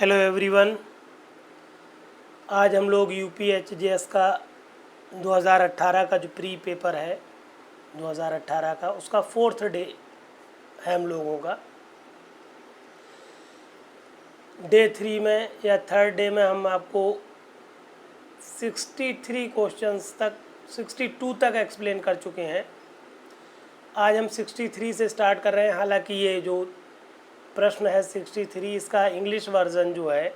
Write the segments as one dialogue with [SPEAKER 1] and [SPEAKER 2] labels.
[SPEAKER 1] Hello everyone. आज हम लोग यूपीएचजीएस का 2018 का जो प्री पेपर है 2018 का उसका 4th डे है हम लोगों का। डे 3 में या 3rd डे में हम आपको 63 क्वेश्चंस तक 62 तक एक्सप्लेन कर चुके हैं। आज हम 63 से स्टार्ट कर रहे हैं। हालांकि ये जो प्रश्न है 63 इसका इंग्लिश वर्जन जो है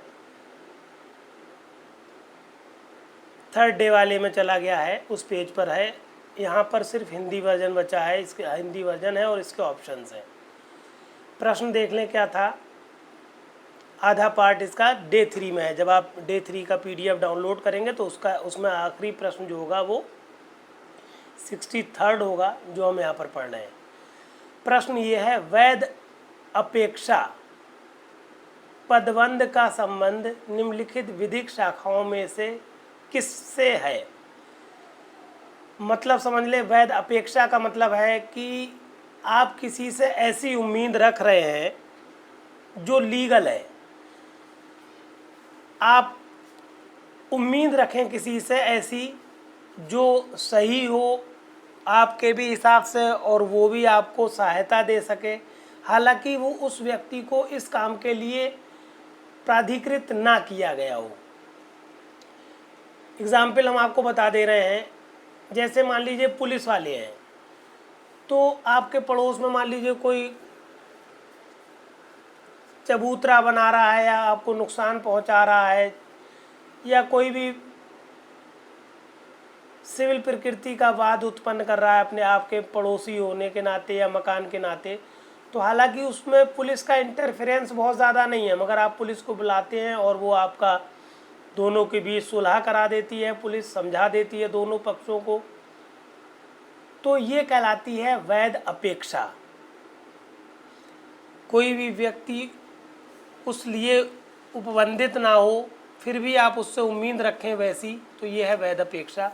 [SPEAKER 1] 3rd डे वाले में चला गया है, उस पेज पर है। यहाँ पर सिर्फ हिंदी वर्जन बचा है, इसके हिंदी वर्जन है और इसके ऑप्शंस हैं। प्रश्न देख लें क्या था। आधा पार्ट इसका डे 3 में है। जब आप डे 3 का पीडीएफ डाउनलोड करेंगे तो उसमें आखिरी प्रश्न जो होगा वो 63rd होगा, जो हम यहाँ पर पढ़ रहे हैं। प्रश्न ये है, वैध अपेक्षा पदबंध का संबंध निम्नलिखित विधिक शाखाओं में से किससे है। मतलब समझ ले, वैध अपेक्षा का मतलब है कि आप किसी से ऐसी उम्मीद रख रहे हैं जो लीगल है। आप उम्मीद रखें किसी से ऐसी जो सही हो आपके भी हिसाब से और वो भी आपको सहायता दे सके, हालांकि वो उस व्यक्ति को इस काम के लिए प्राधिकृत ना किया गया हो। एग्जाम्पल हम आपको बता दे रहे हैं। जैसे मान लीजिए पुलिस वाले हैं, तो आपके पड़ोस में मान लीजिए कोई चबूतरा बना रहा है या आपको नुकसान पहुंचा रहा है या कोई भी सिविल प्रकृति का वाद उत्पन्न कर रहा है अपने आपके पड़ोसी होने के नाते या मकान के नाते, तो हालांकि उसमें पुलिस का इंटरफेरेंस बहुत ज़्यादा नहीं है, मगर आप पुलिस को बुलाते हैं और वो आपका दोनों के बीच सुलह करा देती है, पुलिस समझा देती है दोनों पक्षों को, तो ये कहलाती है वैध अपेक्षा। कोई भी व्यक्ति उस लिए उपबंधित ना हो फिर भी आप उससे उम्मीद रखें वैसी, तो ये है वैध अपेक्षा।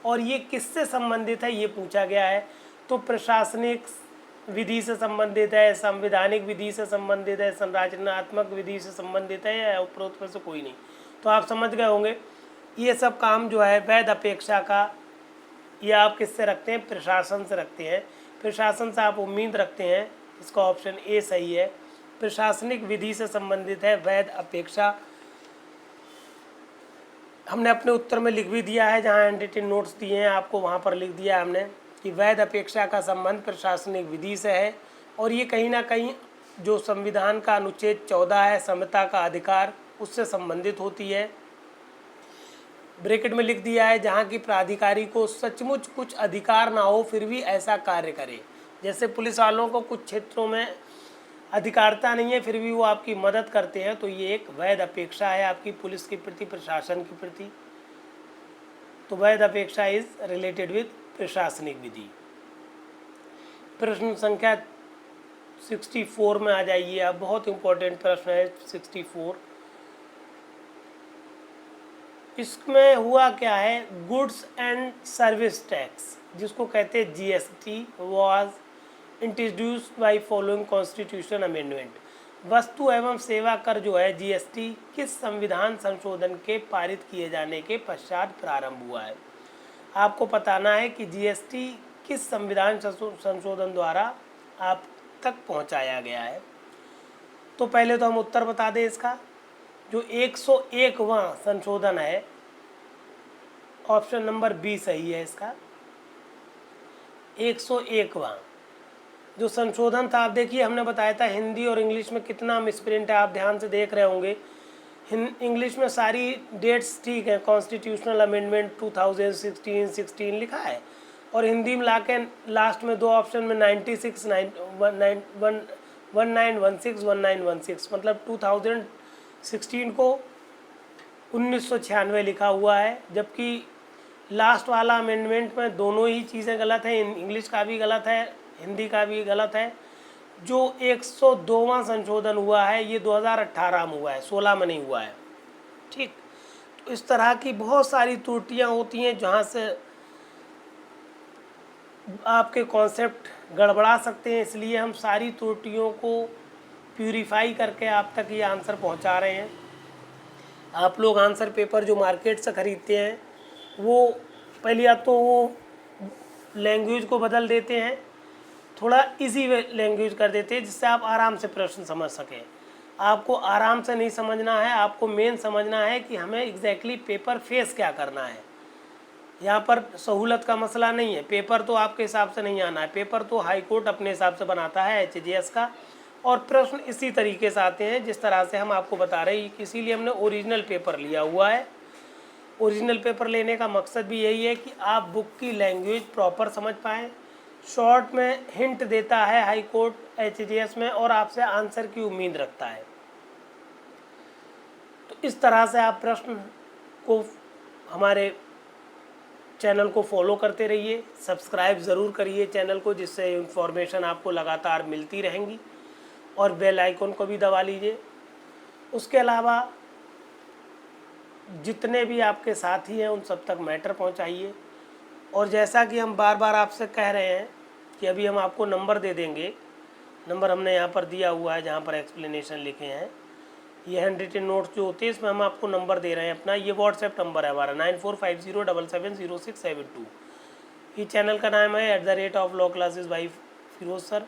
[SPEAKER 1] और ये किससे संबंधित है ये पूछा गया है, तो प्रशासनिक विधि से संबंधित है, संवैधानिक विधि से संबंधित है, संरचनात्मक विधि से संबंधित है या उपरोक्त में से कोई नहीं। तो आप समझ गए होंगे ये सब काम जो है वैध अपेक्षा का, ये आप किससे रखते हैं, प्रशासन से रखते हैं। प्रशासन से आप उम्मीद रखते हैं, इसका ऑप्शन ए सही है। प्रशासनिक विधि से संबंधित है वैध अपेक्षा। हमने अपने उत्तर में लिख भी दिया है, जहाँ हैंडरिटन नोट्स दिए हैं आपको वहाँ पर लिख दिया है हमने कि वैध अपेक्षा का संबंध प्रशासनिक विधि से है। और ये कहीं ना कहीं जो संविधान का अनुच्छेद 14 है, समता का अधिकार, उससे संबंधित होती है। ब्रैकेट में लिख दिया है जहाँ की प्राधिकारी को सचमुच कुछ अधिकार ना हो फिर भी ऐसा कार्य करे। जैसे पुलिस वालों को कुछ क्षेत्रों में अधिकारता नहीं है फिर भी वो आपकी मदद करते हैं, तो ये एक वैध अपेक्षा है आपकी पुलिस के प्रति, प्रशासन के प्रति। तो वैध अपेक्षा इज रिलेटेड विद प्रशासनिक विधि। प्रश्न संख्या 64 में आ जाइए आप। बहुत इंपॉर्टेंट प्रश्न है 64। इसमें हुआ क्या है, गुड्स एंड सर्विस टैक्स जिसको कहते हैं GST was introduced by following constitution amendment. वस्तु एवं सेवा कर जो है जीएसटी किस संविधान संशोधन के पारित किए जाने के पश्चात प्रारंभ हुआ है। आपको बताना है कि जीएसटी किस संविधान संशोधन द्वारा आप तक पहुंचाया गया है। तो पहले तो हम उत्तर बता दें इसका। जो 101वां संशोधन है, ऑप्शन नंबर बी सही है इसका। 101वां जो संशोधन था, आप देखिए हमने बताया था हिंदी और इंग्लिश में कितना मिसप्रिंट है, आप ध्यान से देख रहे होंगे। इंग्लिश में सारी डेट्स ठीक है, कॉन्स्टिट्यूशनल अमेंडमेंट 2016 16 लिखा है, और हिंदी में लाके लास्ट में दो ऑप्शन में 96 1916 1916 मतलब 2016 को 1996 लिखा हुआ है, जबकि लास्ट वाला अमेंडमेंट में दोनों ही चीज़ें गलत हैं। इंग्लिश का भी गलत है, हिंदी का भी गलत है। जो 102वां संशोधन हुआ है ये 2018 में हुआ है, 16 में नहीं हुआ है। ठीक, तो इस तरह की बहुत सारी त्रुटियां होती हैं जहां से आपके कॉन्सेप्ट गड़बड़ा सकते हैं, इसलिए हम सारी त्रुटियों को प्यूरिफाई करके आप तक ये आंसर पहुंचा रहे हैं। आप लोग आंसर पेपर जो मार्केट से ख़रीदते हैं वो पहले या तो वो लैंग्वेज को बदल देते हैं, थोड़ा इजी लैंग्वेज कर देते हैं जिससे आप आराम से प्रश्न समझ सकें। आपको आराम से नहीं समझना है, आपको मेन समझना है कि हमें एग्जैक्टली पेपर फेस क्या करना है। यहाँ पर सहूलत का मसला नहीं है, पेपर तो आपके हिसाब से नहीं आना है, पेपर तो हाई कोर्ट अपने हिसाब से बनाता है HJS का, और प्रश्न इसी तरीके से आते हैं जिस तरह से हम आपको बता रहे हैं। इसीलिए हमने ओरिजिनल पेपर लिया हुआ है। ओरिजिनल पेपर लेने का मकसद भी यही है कि आप बुक की लैंग्वेज प्रॉपर समझ पाएँ। शॉर्ट में हिंट देता है हाई कोर्ट HJS में, और आपसे आंसर की उम्मीद रखता है। तो इस तरह से आप प्रश्न को हमारे चैनल को फॉलो करते रहिए, सब्सक्राइब ज़रूर करिए चैनल को, जिससे इन्फॉर्मेशन आपको लगातार मिलती रहेंगी, और बेल आइकन को भी दबा लीजिए। उसके अलावा जितने भी आपके साथी हैं उन सब तक मैटर पहुंचाइए। और जैसा कि हम बार बार आपसे कह रहे हैं कि अभी हम आपको नंबर दे देंगे, नंबर हमने यहाँ पर दिया हुआ है जहाँ पर एक्सप्लेनेशन लिखे हैं, ये हैंड रिटन नोट्स जो होते हैं इसमें हम आपको नंबर दे रहे हैं अपना। ये व्हाट्सएप नंबर है हमारा 9450770672। ये चैनल का नाम है @law classes by Firoz sir.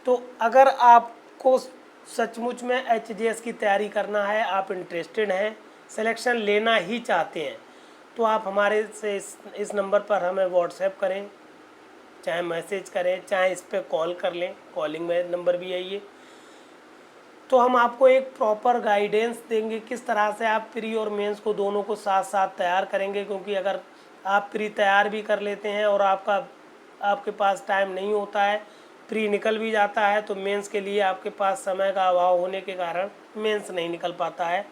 [SPEAKER 1] तो अगर आपको सचमुच में HJS की तैयारी करना है, आप इंटरेस्टेड हैं, सिलेक्शन लेना ही चाहते हैं, तो आप हमारे से इस नंबर पर हमें व्हाट्सएप करें, चाहे मैसेज करें, चाहे इस पर कॉल कर लें, कॉलिंग में नंबर भी है ये। तो हम आपको एक प्रॉपर गाइडेंस देंगे किस तरह से आप प्री और मेंस को दोनों को साथ साथ तैयार करेंगे। क्योंकि अगर आप प्री तैयार भी कर लेते हैं और आपके पास टाइम नहीं होता है, प्री निकल भी जाता है, तो मेंस के लिए आपके पास समय का अभाव होने के कारण मेंस नहीं निकल पाता है।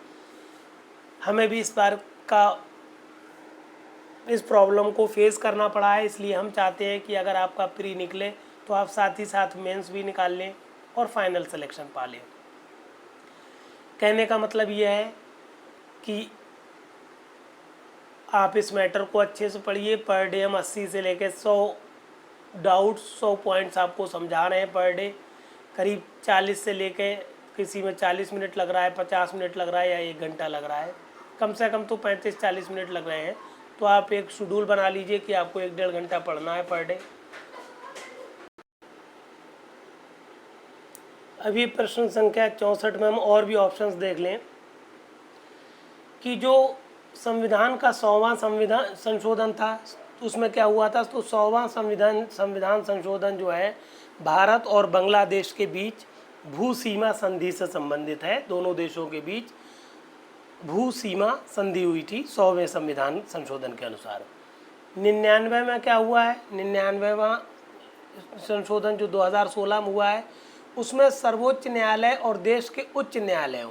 [SPEAKER 1] हमें भी इस बार इस प्रॉब्लम को फेस करना पड़ा है, इसलिए हम चाहते हैं कि अगर आपका प्री निकले तो आप साथ ही साथ मेंस भी निकाल लें और फाइनल सिलेक्शन पा लें। कहने का मतलब यह है कि आप इस मैटर को अच्छे से पढ़िए। पर डे हम 80 से लेकर 100 डाउट्स, 100 पॉइंट्स आपको समझा रहे हैं पर डे। करीब 40 से लेके, किसी में 40 मिनट लग रहा है, 50 मिनट लग रहा है, या 1 घंटा लग रहा है, कम से कम तो 35-40 मिनट लग रहे हैं। तो आप एक शेड्यूल बना लीजिए कि आपको 1-1.5 घंटा पढ़ना है पर डे। अभी प्रश्न संख्या 64 में हम और भी ऑप्शंस देख लें कि जो संविधान का 100वां संविधान संशोधन था, उसमें क्या हुआ था। तो 100वां संविधान संशोधन जो है भारत और बांग्लादेश के बीच भू सीमा संधि से संबंधित है। दोनों देशों के बीच भू सीमा संधि हुई थी 100वें संविधान संशोधन के अनुसार। 99 में क्या हुआ है, 99वां संशोधन जो 2016 में हुआ है, उसमें सर्वोच्च न्यायालय और देश के उच्च न्यायालयों,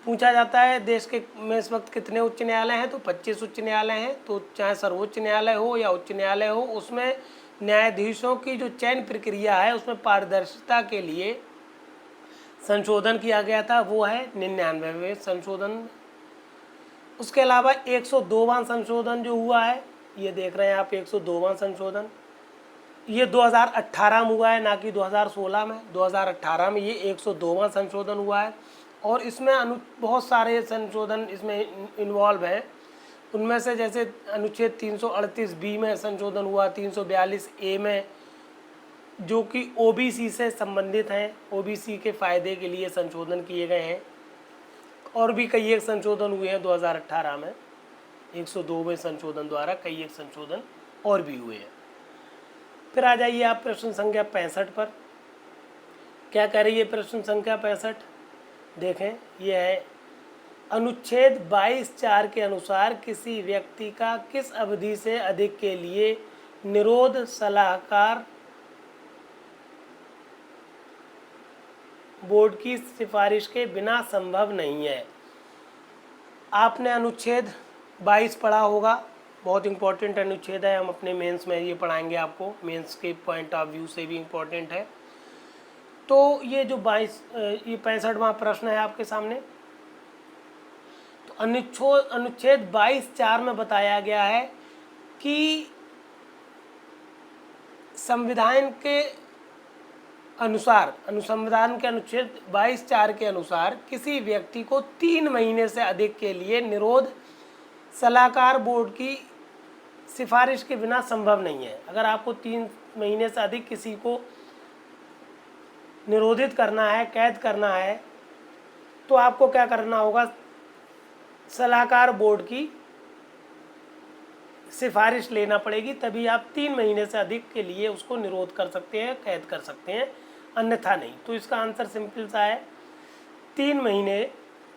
[SPEAKER 1] पूछा जाता है देश के में इस वक्त कितने उच्च न्यायालय हैं, तो 25 उच्च न्यायालय हैं। तो चाहे सर्वोच्च न्यायालय हो या उच्च न्यायालय हो, उसमें न्यायाधीशों की जो चयन प्रक्रिया है उसमें पारदर्शिता के लिए संशोधन किया गया था, वो है 99वें संशोधन। उसके अलावा 102वां संशोधन जो हुआ है, ये देख रहे हैं आप 102वां संशोधन, ये 2018 में हुआ है, ना कि 2016 में। 2018 में ये 102वां संशोधन हुआ है, और इसमें बहुत सारे संशोधन इसमें इन्वॉल्व हैं। उनमें से जैसे अनुच्छेद 338B में संशोधन हुआ, 342A में, जो कि OBC से संबंधित हैं, OBC के फ़ायदे के लिए संशोधन किए गए हैं। और भी कई एक संशोधन हुए हैं 2018 में, 102वें संशोधन द्वारा कई एक संशोधन और भी हुए हैं। फिर आ जाइए आप प्रश्न संख्या 65 पर। क्या कह रही है प्रश्न संख्या 65, देखें। यह है अनुच्छेद 22(4) के अनुसार किसी व्यक्ति का किस अवधि से अधिक के लिए निरोध सलाहकार बोर्ड की सिफारिश के बिना संभव नहीं है। आपने अनुच्छेद 22 पढ़ा होगा, बहुत इम्पोर्टेंट अनुच्छेद है। हम अपने मेंस में ये पढ़ाएंगे आपको, मेंस के पॉइंट ऑफ व्यू से भी इम्पोर्टेंट है। तो ये जो 65वां प्रश्न है आपके सामने, तो अनुच्छेद 22(4) में बताया गया है कि संविधान के अनुसार अनुसंधान के अनुच्छेद 22(4) के अनुसार किसी व्यक्ति को 3 महीने से अधिक के लिए निरोध सलाहकार बोर्ड की सिफारिश के बिना संभव नहीं है। अगर आपको 3 महीने से अधिक किसी को निरोधित करना है, कैद करना है, तो आपको क्या करना होगा, सलाहकार बोर्ड की सिफारिश लेना पड़ेगी, तभी आप 3 महीने से अधिक के लिए उसको निरोध कर सकते हैं, कैद कर सकते हैं, अन्यथा नहीं। तो इसका आंसर सिंपल सा है, 3 महीने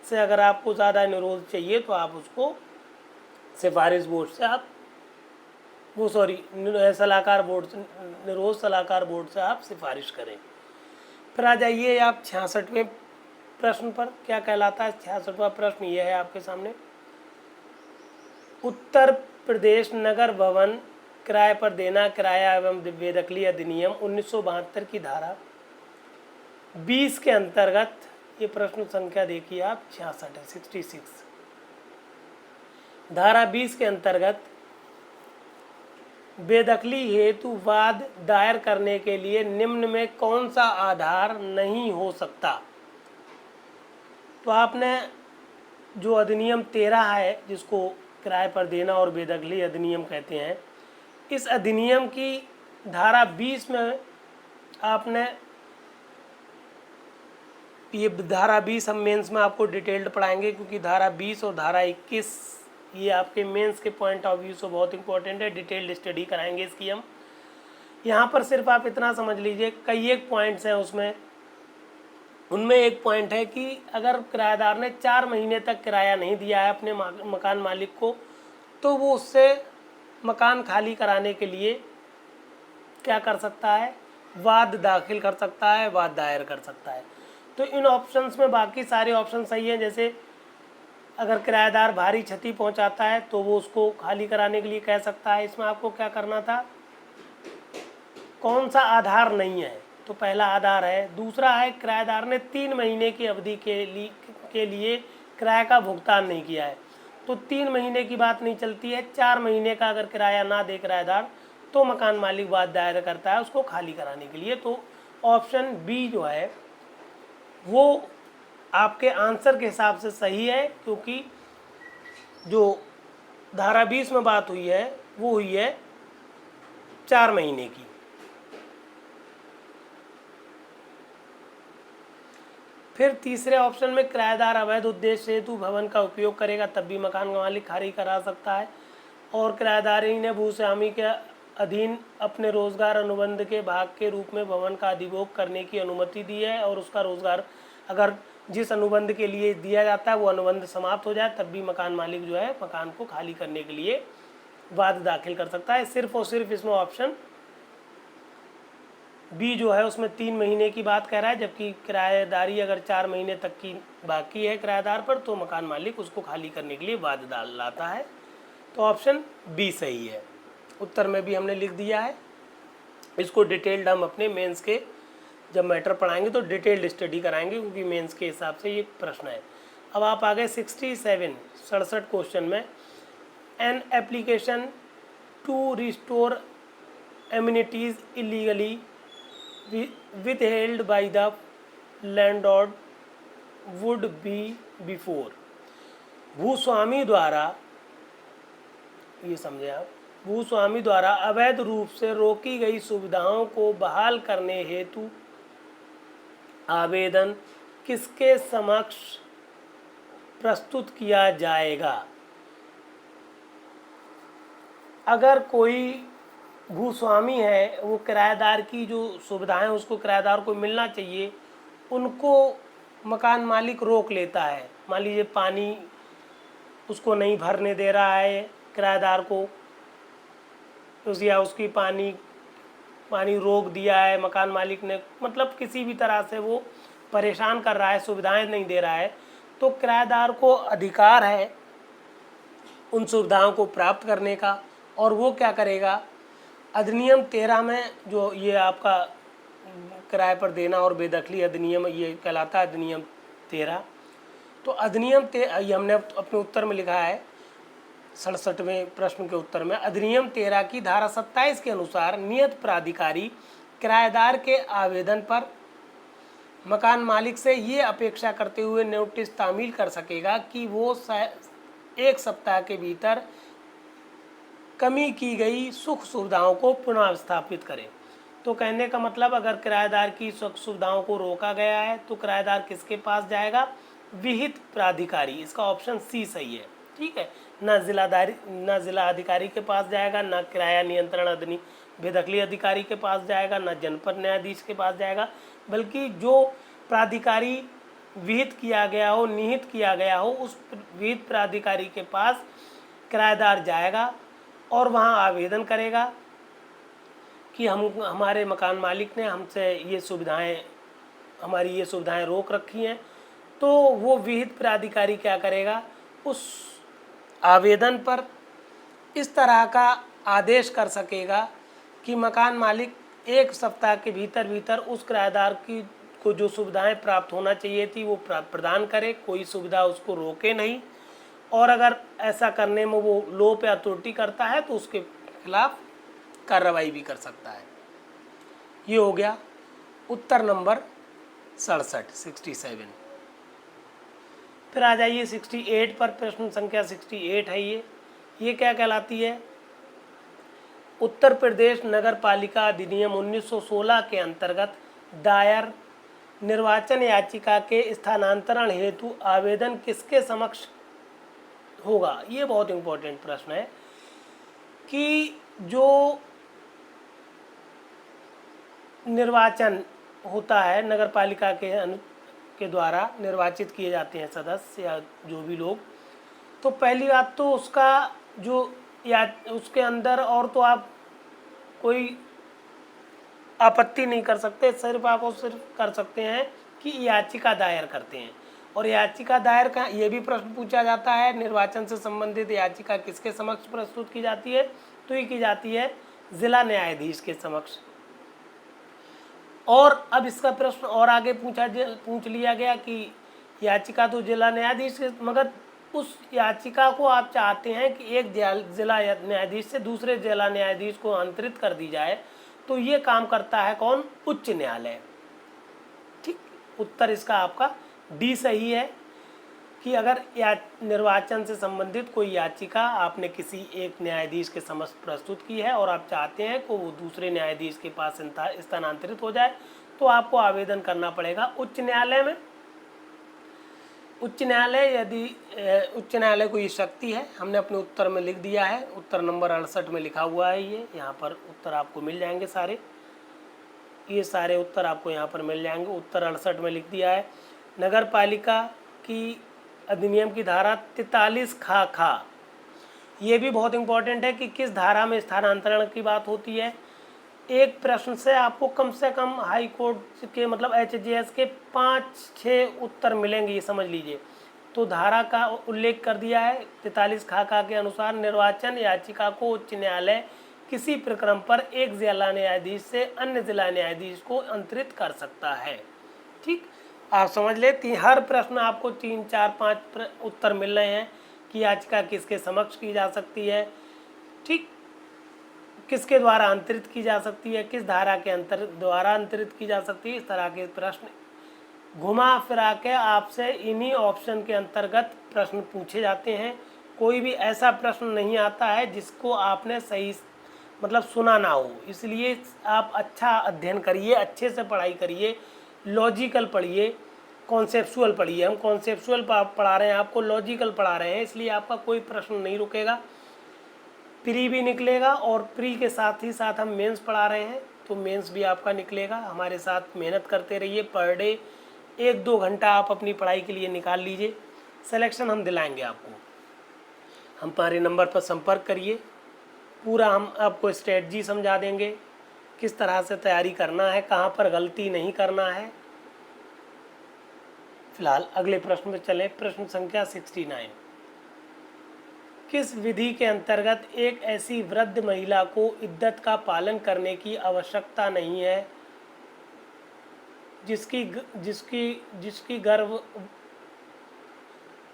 [SPEAKER 1] से अगर आपको ज़्यादा निरोध चाहिए तो आप उसको सिफारिश बोर्ड से आप सलाहकार बोर्ड से, निरोध सलाहकार बोर्ड से आप सिफारिश करें। फिर आ जाइए आप 66वें प्रश्न पर। क्या कहलाता है 66वां प्रश्न? ये है आपके सामने, उत्तर प्रदेश नगर भवन किराए पर देना, किराया एवं बेदखली अधिनियम 1972 की धारा 20 के अंतर्गत, ये प्रश्न संख्या देखिए आप 66 है, 66, धारा 20 के अंतर्गत बेदखली हेतु वाद दायर करने के लिए निम्न में कौन सा आधार नहीं हो सकता? तो आपने जो अधिनियम 13 है, जिसको किराए पर देना और बेदखली अधिनियम कहते हैं, इस अधिनियम की धारा 20 में आपने, ये धारा 20 हम मेंस में आपको डिटेल्ड पढ़ाएंगे, क्योंकि धारा 20 और धारा 21 ये आपके मेंस के पॉइंट ऑफ व्यू से बहुत इंपॉर्टेंट है, डिटेल्ड स्टडी कराएंगे इसकी हम। यहाँ पर सिर्फ आप इतना समझ लीजिए, कई एक पॉइंट्स हैं उसमें, उनमें एक पॉइंट है कि अगर किराएदार ने 4 महीने तक किराया नहीं दिया है अपने मकान मालिक को, तो वो उससे मकान खाली कराने के लिए क्या कर सकता है, वाद दाखिल कर सकता है, वाद दायर कर सकता है। तो इन ऑप्शंस में बाकी सारे ऑप्शन सही हैं। जैसे अगर किराएदार भारी क्षति पहुंचाता है तो वो उसको खाली कराने के लिए कह सकता है। इसमें आपको क्या करना था, कौन सा आधार नहीं है, तो पहला आधार है। दूसरा है किराएदार ने 3 महीने की अवधि के लिए किराए का भुगतान नहीं किया है, तो 3 महीने की बात नहीं चलती है। 4 महीने का अगर किराया ना दे किराएदार, तो मकान मालिक वाद दायर करता है उसको खाली कराने के लिए। तो ऑप्शन बी जो है वो आपके आंसर के हिसाब से सही है, क्योंकि जो धारा 20 में बात हुई है वो हुई है 4 महीने की। फिर तीसरे ऑप्शन में किराएदार अवैध उद्देश्य हेतु भवन का उपयोग करेगा तब भी मकान का मालिक खाली करा सकता है, और किराएदारी ने भूस्वामी के अधीन अपने रोजगार अनुबंध के भाग के रूप में भवन का अधिभोग करने की अनुमति दी है, और उसका रोजगार अगर जिस अनुबंध के लिए दिया जाता है वो अनुबंध समाप्त हो जाए तब भी मकान मालिक जो है मकान को खाली करने के लिए वाद दाखिल कर सकता है। सिर्फ और सिर्फ इसमें ऑप्शन बी जो है उसमें 3 महीने की बात कह रहा है, जबकि किराएदारी अगर 4 महीने तक की बाकी है किराएदार पर, तो मकान मालिक उसको खाली करने के लिए वाद डाल लाता है। तो ऑप्शन बी सही है। उत्तर में भी हमने लिख दिया है। इसको डिटेल्ड हम अपने मेंस के जब मैटर पढ़ाएंगे तो डिटेल्ड स्टडी कराएंगे, क्योंकि मेंस के हिसाब से ये प्रश्न है। अब आप आ गए 67 क्वेश्चन में, an application to restore amenities illegally withheld by the landlord would be before। भूस्वामी द्वारा, ये समझे आप, भूस्वामी द्वारा अवैध रूप से रोकी गई सुविधाओं को बहाल करने हेतु आवेदन किसके समक्ष प्रस्तुत किया जाएगा? अगर कोई भूस्वामी है, वो किराएदार की जो सुविधाएं उसको किराएदार को मिलना चाहिए, उनको मकान मालिक रोक लेता है। मान लीजिए पानी उसको नहीं भरने दे रहा है किराएदार को, या उसकी पानी रोक दिया है मकान मालिक ने, मतलब किसी भी तरह से वो परेशान कर रहा है, सुविधाएं नहीं दे रहा है, तो किराएदार को अधिकार है उन सुविधाओं को प्राप्त करने का। और वो क्या करेगा, अधिनियम 13 में जो ये आपका किराए पर देना और बेदखली अधिनियम ये कहलाता है, अधिनियम 13। तो अधिनियम ये हमने अपने उत्तर में लिखा है 67वें प्रश्न के उत्तर में, अधिनियम 13 की धारा 27 के अनुसार नियत प्राधिकारी किराएदार के आवेदन पर मकान मालिक से ये अपेक्षा करते हुए नोटिस तामील कर सकेगा कि वो 1 सप्ताह के भीतर कमी की गई सुख सुविधाओं को पुनः स्थापित करें। तो कहने का मतलब अगर किराएदार की सुख सुविधाओं को रोका गया है तो किराएदार किसके पास जाएगा? विहित प्राधिकारी। इसका ऑप्शन सी सही है। ठीक है, ना जिला अधिकारी के पास जाएगा, ना किराया नियंत्रण बेदखली अधिकारी के पास जाएगा, ना जनपद न्यायाधीश के पास जाएगा, बल्कि जो प्राधिकारी विहित किया गया हो, निहित किया गया हो, उस विहित प्राधिकारी के पास किराएदार जाएगा और वहाँ आवेदन करेगा कि हमारे मकान मालिक ने हमसे हमारी ये सुविधाएं रोक रखी हैं। तो वो विहित प्राधिकारी क्या करेगा? उस आवेदन पर इस तरह का आदेश कर सकेगा कि मकान मालिक 1 सप्ताह के भीतर उस किराएदार को जो सुविधाएं प्राप्त होना चाहिए थी वो प्रदान करे, कोई सुविधा उसको रोके नहीं, और अगर ऐसा करने में वो लोप या त्रुटि करता है तो उसके खिलाफ कार्रवाई भी कर सकता है। ये हो गया उत्तर नंबर 67। फिर आ जाइए 68 पर। प्रश्न संख्या 68 है ये क्या कहलाती है? उत्तर प्रदेश नगर पालिका अधिनियम 1916 के अंतर्गत दायर निर्वाचन याचिका के स्थानांतरण हेतु आवेदन किसके समक्ष होगा? ये बहुत इंपॉर्टेंट प्रश्न है कि जो निर्वाचन होता है नगर पालिका के द्वारा निर्वाचित किए जाते हैं सदस्य या जो भी लोग, तो पहली बात तो उसका जो या उसके अंदर और तो आप कोई आपत्ति नहीं कर सकते, सिर्फ आप कर सकते हैं कि याचिका दायर करते हैं। और याचिका दायर का ये भी प्रश्न पूछा जाता है, निर्वाचन से संबंधित याचिका किसके समक्ष प्रस्तुत की जाती है? तो ये की जाती है जिला न्यायाधीश के समक्ष। और अब इसका प्रश्न और आगे पूछ लिया गया कि याचिका तो जिला न्यायाधीश के, मगर उस याचिका को आप चाहते हैं कि एक जिला न्यायाधीश से दूसरे जिला न्यायाधीश को अंतरित कर दी जाए, तो ये काम करता है कौन? उच्च न्यायालय। ठीक, उत्तर इसका आपका डी सही है कि अगर निर्वाचन से संबंधित कोई याचिका आपने किसी एक न्यायाधीश के समक्ष प्रस्तुत की है और आप चाहते हैं कि वो दूसरे न्यायाधीश के पास स्थानांतरित हो जाए, तो आपको आवेदन करना पड़ेगा उच्च न्यायालय में। उच्च न्यायालय को ये शक्ति है, हमने अपने उत्तर में लिख दिया है। उत्तर नंबर 68 में लिखा हुआ है ये, यहाँ पर उत्तर आपको मिल जाएंगे सारे, ये सारे उत्तर आपको यहाँ पर मिल जाएंगे। उत्तर 68 में लिख दिया है। नगर पालिका की अधिनियम की धारा 43 खा ये भी बहुत इंपॉर्टेंट है कि किस धारा में स्थानांतरण की बात होती है। एक प्रश्न से आपको कम से कम हाई कोर्ट के मतलब HJS के 5-6 उत्तर मिलेंगे, ये समझ लीजिए। तो धारा का उल्लेख कर दिया है 43 खा के अनुसार निर्वाचन याचिका को उच्च न्यायालय किसी प्रक्रम पर एक जिला न्यायाधीश से अन्य जिला न्यायाधीश को अंतरित कर सकता है। ठीक, आप समझ ले, हर प्रश्न आपको 3, 4, 5 उत्तर मिल रहे हैं कि याचिका किसके समक्ष की जा सकती है, ठीक, किसके द्वारा अंतरित की जा सकती है, किस धारा के द्वारा अंतरित की जा सकती है। इस तरह के प्रश्न घुमा फिरा के आपसे इन्हीं ऑप्शन के अंतर्गत प्रश्न पूछे जाते हैं। कोई भी ऐसा प्रश्न नहीं आता है जिसको आपने सही मतलब सुना ना हो। इसलिए आप अच्छा अध्ययन करिए, अच्छे से पढ़ाई करिए, लॉजिकल पढ़िए, कॉन्सेप्चुअल पढ़िए। हम कॉन्सेप्चुअल पढ़ा रहे हैं, आपको लॉजिकल पढ़ा रहे हैं, इसलिए आपका कोई प्रश्न नहीं रुकेगा। प्री भी निकलेगा और प्री के साथ ही साथ हम मेंस पढ़ा रहे हैं, तो मेंस भी आपका निकलेगा। हमारे साथ मेहनत करते रहिए, पर डे 1-2 घंटा आप अपनी पढ़ाई के लिए निकाल लीजिए, सिलेक्शन हम दिलाएंगे आपको। हमारे नंबर पर संपर्क करिए, पूरा हम आपको स्ट्रेटजी समझा देंगे, किस तरह से तैयारी करना है, कहाँ पर गलती नहीं करना है। फिलहाल अगले प्रश्न में चलें। प्रश्न संख्या 69। किस विधि के अंतर्गत एक ऐसी वृद्ध महिला को इद्दत का पालन करने की आवश्यकता नहीं है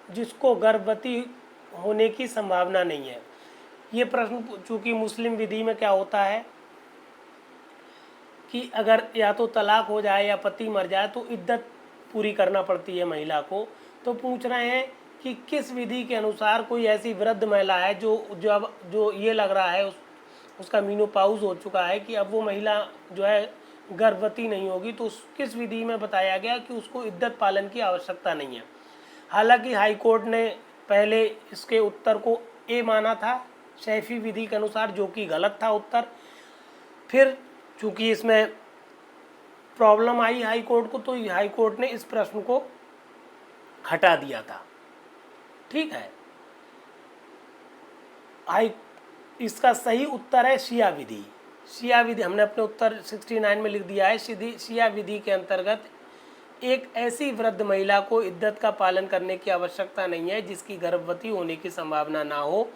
[SPEAKER 1] जिसको गर्भवती होने की संभावना नहीं है। ये प्रश्न चूँकि मुस्लिम विधि में क्या होता है कि अगर या तो तलाक हो जाए या पति मर जाए तो इद्दत पूरी करना पड़ती है महिला को। तो पूछ रहे हैं कि किस विधि के अनुसार कोई ऐसी वृद्ध महिला है जो ये लग रहा है उसका मीनोपॉज हो चुका है कि अब वो महिला जो है गर्भवती नहीं होगी, तो किस विधि में बताया गया कि उसको इद्दत पालन की आवश्यकता नहीं है। हालांकि हाई कोर्ट ने पहले इसके उत्तर को ए माना था शैफी विधि के अनुसार, जो कि गलत था उत्तर। फिर चूंकि इसमें प्रॉब्लम आई हाई कोर्ट को, तो हाई कोर्ट ने इस प्रश्न को हटा दिया था। ठीक है, इसका सही उत्तर है शिया विधि। शिया विधि हमने अपने उत्तर 69 में लिख दिया है। शिया विधि के अंतर्गत एक ऐसी वृद्ध महिला को इद्दत का पालन करने की आवश्यकता नहीं है जिसकी गर्भवती होने की संभावना ना हो।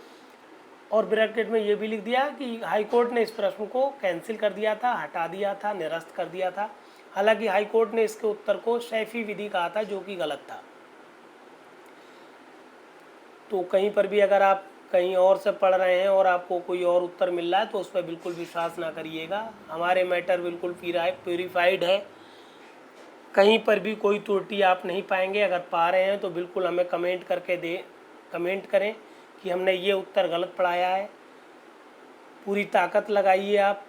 [SPEAKER 1] और ब्रैकेट में ये भी लिख दिया कि हाईकोर्ट ने इस प्रश्न को कैंसिल कर दिया था, हटा दिया था, निरस्त कर दिया था। हालांकि हाईकोर्ट ने इसके उत्तर को शैफी विधि कहा था, जो कि गलत था। तो कहीं पर भी अगर आप कहीं और से पढ़ रहे हैं और आपको कोई और उत्तर मिल रहा है तो उस पर बिल्कुल विश्वास ना करिएगा। हमारे मैटर बिल्कुल प्यूरिफाइड है, कहीं पर भी कोई त्रुटि आप नहीं पाएंगे। अगर पा रहे हैं तो बिल्कुल हमें कमेंट करें कि हमने ये उत्तर गलत पढ़ाया है। पूरी ताकत लगाइए आप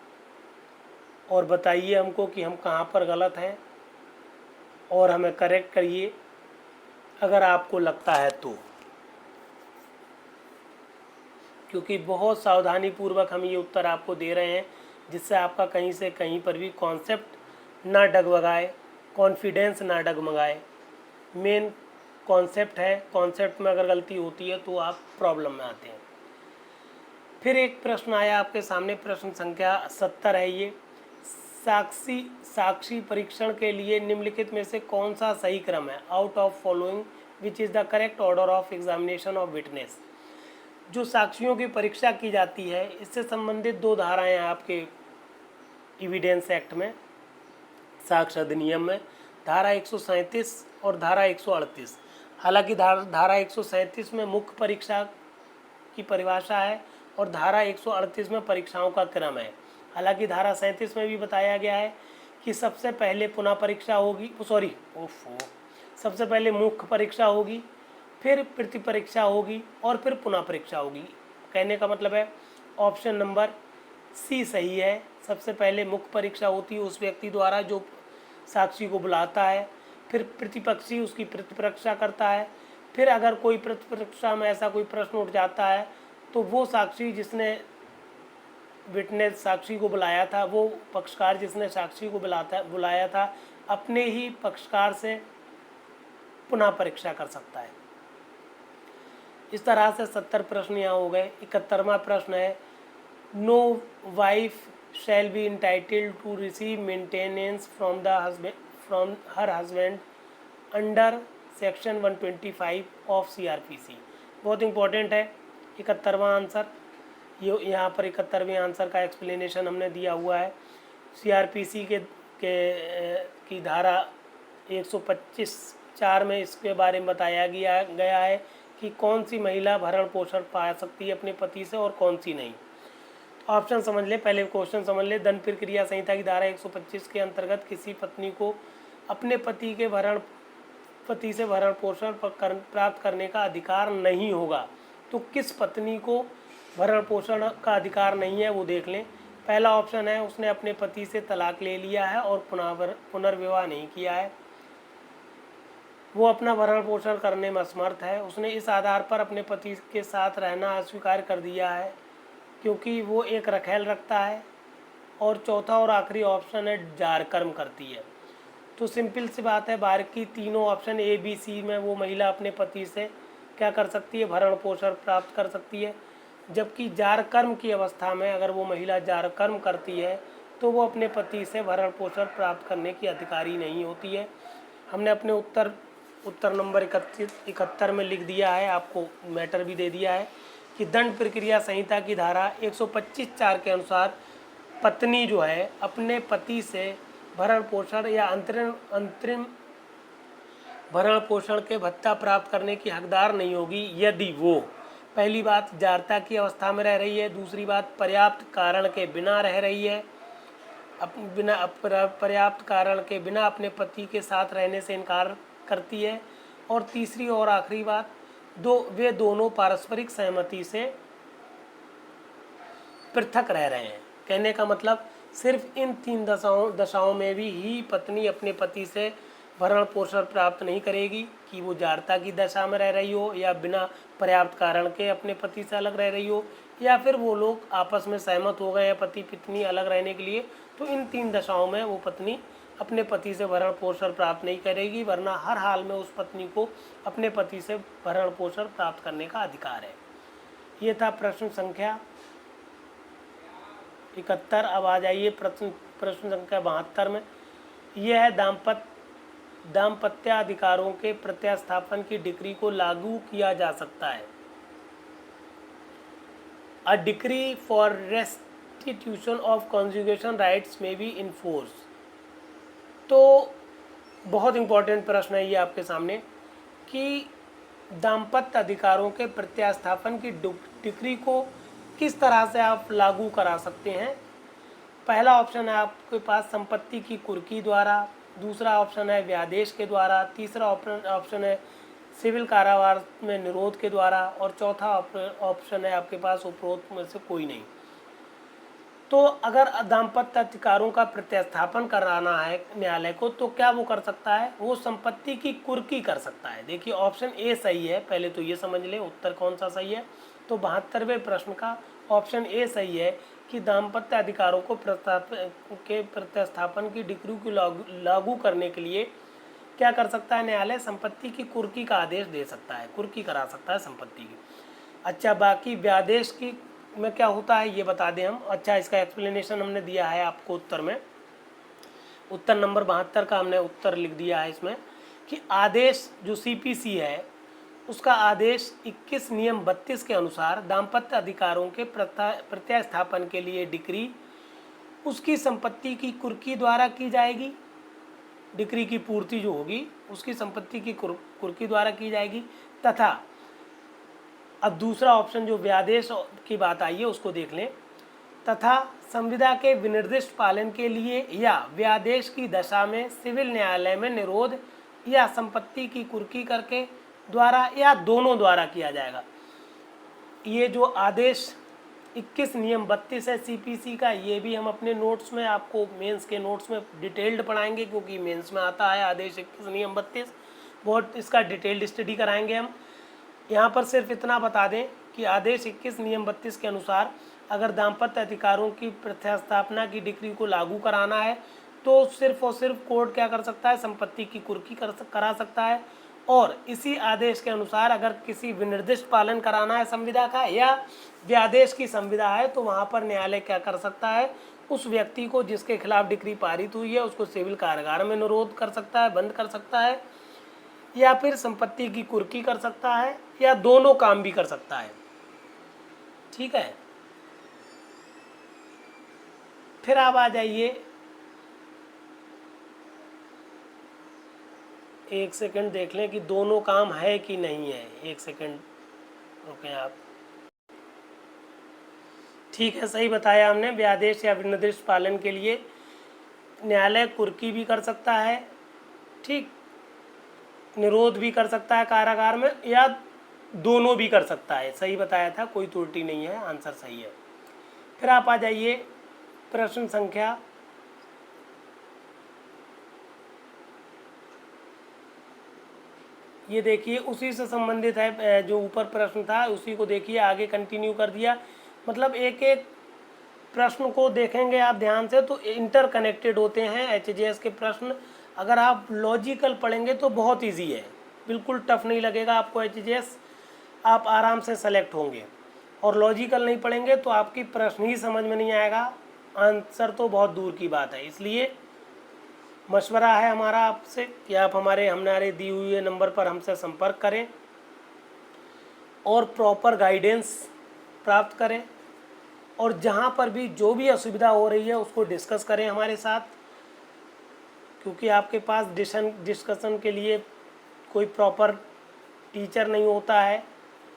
[SPEAKER 1] और बताइए हमको कि हम कहाँ पर गलत हैं और हमें करेक्ट करिए अगर आपको लगता है तो, क्योंकि बहुत सावधानी पूर्वक हम ये उत्तर आपको दे रहे हैं जिससे आपका कहीं से कहीं पर भी कॉन्सेप्ट ना डगमगाए, कॉन्फिडेंस ना डगमगाए। मेन कॉन्सेप्ट है, कॉन्सेप्ट में अगर गलती होती है तो आप प्रॉब्लम में आते हैं। फिर एक प्रश्न आया आपके सामने, प्रश्न संख्या 70 है ये। साक्षी परीक्षण के लिए निम्नलिखित में से कौन सा सही क्रम है? Out of following which is the correct order of examination of witness. जो साक्षियों की परीक्षा की जाती है, इससे संबंधित दो धाराएं हैं आपके एविडेंस एक्ट में, साक्ष्य अधिनियम में, धारा 137 और धारा 138। हालांकि धारा 137 में मुख्य परीक्षा की परिभाषा है और धारा 138 में परीक्षाओं का क्रम है। हालांकि धारा 37 में भी बताया गया है कि सबसे पहले पुनः परीक्षा होगी, सबसे पहले मुख्य परीक्षा होगी, फिर प्रति परीक्षा होगी और फिर पुनः परीक्षा होगी। कहने का मतलब है ऑप्शन नंबर सी सही है। सबसे पहले मुख्य परीक्षा होती है उस व्यक्ति द्वारा जो साक्षी को बुलाता है, फिर प्रतिपक्षी उसकी प्रतिपरीक्षा करता है, फिर अगर कोई प्रतिपरीक्षा में ऐसा कोई प्रश्न उठ जाता है तो वो साक्षी जिसने विटनेस साक्षी को बुलाया था, वो पक्षकार जिसने साक्षी को बुलाया था, अपने ही पक्षकार से पुनः परीक्षा कर सकता है। इस तरह से 70 प्रश्न यहाँ हो गए। 71वां प्रश्न है, no wife shall be entitled to receive maintenance from her husband under section 125 of CRPC। बहुत इंपॉर्टेंट है 71वां आंसर। ये यहाँ पर 71वें आंसर का एक्सप्लेनेशन हमने दिया हुआ है। CRPC की धारा 125(4) में इसके बारे में बताया गया है कि कौन सी महिला भरण पोषण पा सकती है अपने पति से और कौन सी नहीं। ऑप्शन समझ ले, पहले क्वेश्चन समझ ले। दंड प्रक्रिया संहिता की धारा 125 के अंतर्गत किसी पत्नी को अपने पति से भरण पोषण प्राप्त करने का अधिकार नहीं होगा। तो किस पत्नी को भरण पोषण का अधिकार नहीं है वो देख लें। पहला ऑप्शन है, उसने अपने पति से तलाक ले लिया है और पुनर्विवाह नहीं किया है, वो अपना भरण पोषण करने में असमर्थ है, उसने इस आधार पर अपने पति के साथ रहना अस्वीकार कर दिया है क्योंकि वो एक रखेल रखता है, और चौथा और आखिरी ऑप्शन है जार कर्म करती है। तो सिंपल सी बात है, बाकी तीनों ऑप्शन A, B, C में वो महिला अपने पति से क्या कर सकती है, भरण पोषण प्राप्त कर सकती है। जबकि जार कर्म की अवस्था में अगर वो महिला जार कर्म करती है तो वो अपने पति से भरण पोषण प्राप्त करने की अधिकारी नहीं होती है। हमने अपने उत्तर नंबर 71 में लिख दिया है, आपको मैटर भी दे दिया है कि दंड प्रक्रिया संहिता की धारा 125(4) के अनुसार पत्नी जो है अपने पति से भरण पोषण या अंतरिम भरण पोषण के भत्ता प्राप्त करने की हकदार नहीं होगी यदि वो, पहली बात, जारता की अवस्था में रह रही है, दूसरी बात पर्याप्त कारण के बिना रह रही है, बिना पर्याप्त कारण के बिना अपने पति के साथ रहने से इनकार करती है। और तीसरी और आखिरी बात, वे दोनों पारस्परिक सहमति से पृथक रह रहे हैं। कहने का मतलब सिर्फ इन 3 दशाओं में भी ही पत्नी अपने पति से भरण पोषण प्राप्त नहीं करेगी, कि वो जाड़ता की दशा में रह रही हो या बिना पर्याप्त कारण के अपने पति से अलग रह रही हो, या फिर वो लोग आपस में सहमत हो गए हैं पति पत्नी अलग रहने के लिए, तो इन 3 दशाओं में वो पत्नी अपने पति से भरण पोषण प्राप्त नहीं करेगी, वरना हर हाल में उस पत्नी को अपने पति से भरण पोषण प्राप्त करने का अधिकार है। ये था प्रश्न संख्या 71। अब आ जाइए प्रश्न संख्या 72 में। यह है दाम्पत्याधिकारों के प्रत्यास्थापन की डिक्री को लागू किया जा सकता है। अ decree for restitution of conjugation rights में बी इनफोर्स। तो बहुत इंपॉर्टेंट प्रश्न है ये आपके सामने कि दाम्पत्य अधिकारों के प्रत्यास्थापन की डिक्री को किस तरह से आप लागू करा सकते हैं। पहला ऑप्शन है आपके पास संपत्ति की कुर्की द्वारा, दूसरा ऑप्शन है व्यादेश के द्वारा, तीसरा ऑप्शन है सिविल कारावास में निरोध के द्वारा, और चौथा ऑप्शन है आपके पास उपरोक्त में से कोई नहीं। तो अगर दाम्पत्य अधिकारों का प्रत्यास्थापन कराना है न्यायालय को, तो क्या वो कर सकता है, वो संपत्ति की कुर्की कर सकता है। देखिए ऑप्शन ए सही है, पहले तो ये समझ ले उत्तर कौन सा सही है। तो 72वें प्रश्न का ऑप्शन ए सही है कि दाम्पत्य अधिकारों को प्रत्यास्थापन की डिक्री को लागू करने के लिए क्या कर सकता है न्यायालय, संपत्ति की कुर्की का आदेश दे सकता है, कुर्की करा सकता है संपत्ति की। अच्छा, बाकी व्यादेश की में क्या होता है ये बता दें हम। अच्छा, इसका एक्सप्लेनेशन हमने दिया है आपको उत्तर में, उत्तर नंबर 72 का हमने उत्तर लिख दिया है इसमें कि आदेश जो सीपीसी है उसका आदेश 21 नियम 32 के अनुसार दाम्पत्य अधिकारों के प्रत्यास्थापन के लिए डिक्री उसकी संपत्ति की कुर्की द्वारा की जाएगी। डिक्री की पूर्ति जो होगी उसकी संपत्ति की कुर्की द्वारा की जाएगी। तथा अब दूसरा ऑप्शन जो व्यादेश की बात आई है उसको देख लें। तथा संविदा के विनिर्दिष्ट पालन के लिए या व्यादेश की दशा में सिविल न्यायालय में निरोध या संपत्ति की कुर्की करके द्वारा या दोनों द्वारा किया जाएगा। ये जो आदेश 21 नियम 32 है सीपीसी का, ये भी हम अपने नोट्स में आपको मेंस के नोट्स में डिटेल्ड पढ़ाएंगे, क्योंकि मेंस में आता है आदेश 21 नियम 32, बहुत इसका डिटेल्ड स्टडी कराएंगे हम। यहाँ पर सिर्फ इतना बता दें कि आदेश 21 नियम 32 के अनुसार अगर दाम्पत्य अधिकारों की प्रत्यास्थापना की डिक्री को लागू कराना है तो सिर्फ और सिर्फ कोर्ट क्या कर सकता है, संपत्ति की कुर्की करा सकता है। और इसी आदेश के अनुसार अगर किसी विनिर्दिष्ट पालन कराना है संविदा का या व्यादेश की संविदा है, तो वहाँ पर न्यायालय क्या कर सकता है, उस व्यक्ति को जिसके खिलाफ डिक्री पारित हुई है उसको सिविल कारागार में निरोध कर सकता है, बंद कर सकता है, या फिर संपत्ति की कुर्की कर सकता है, या दोनों काम भी कर सकता है। ठीक है, फिर आप आ जाइए, एक सेकंड देख लें कि दोनों काम है कि नहीं है। एक सेकंड रुकें आप। ठीक है, सही बताया हमने, व्यादेश या विनिर्दिष्ट पालन के लिए न्यायालय कुर्की भी कर सकता है, ठीक, निरोध भी कर सकता है कारागार में, या दोनों भी कर सकता है। सही बताया था, कोई त्रुटि नहीं है, आंसर सही है। फिर आप आ जाइए प्रश्न संख्या ये देखिए, उसी से संबंधित है, जो ऊपर प्रश्न था उसी को देखिए, आगे कंटिन्यू कर दिया। मतलब एक एक प्रश्न को देखेंगे आप ध्यान से तो इंटरकनेक्टेड होते हैं एचजीएस के प्रश्न। अगर आप लॉजिकल पढ़ेंगे तो बहुत इजी है, बिल्कुल टफ नहीं लगेगा आपको एचजीएस, आप आराम से सेलेक्ट होंगे। और लॉजिकल नहीं पढ़ेंगे तो आपकी प्रश्न ही समझ में नहीं आएगा, आंसर तो बहुत दूर की बात है। इसलिए मशवरा है हमारा आपसे कि आप हमारे दी हुए नंबर पर हमसे संपर्क करें और प्रॉपर गाइडेंस प्राप्त करें, और जहाँ पर भी जो भी असुविधा हो रही है उसको डिस्कस करें हमारे साथ, क्योंकि आपके पास डिस्कशन के लिए कोई प्रॉपर टीचर नहीं होता है,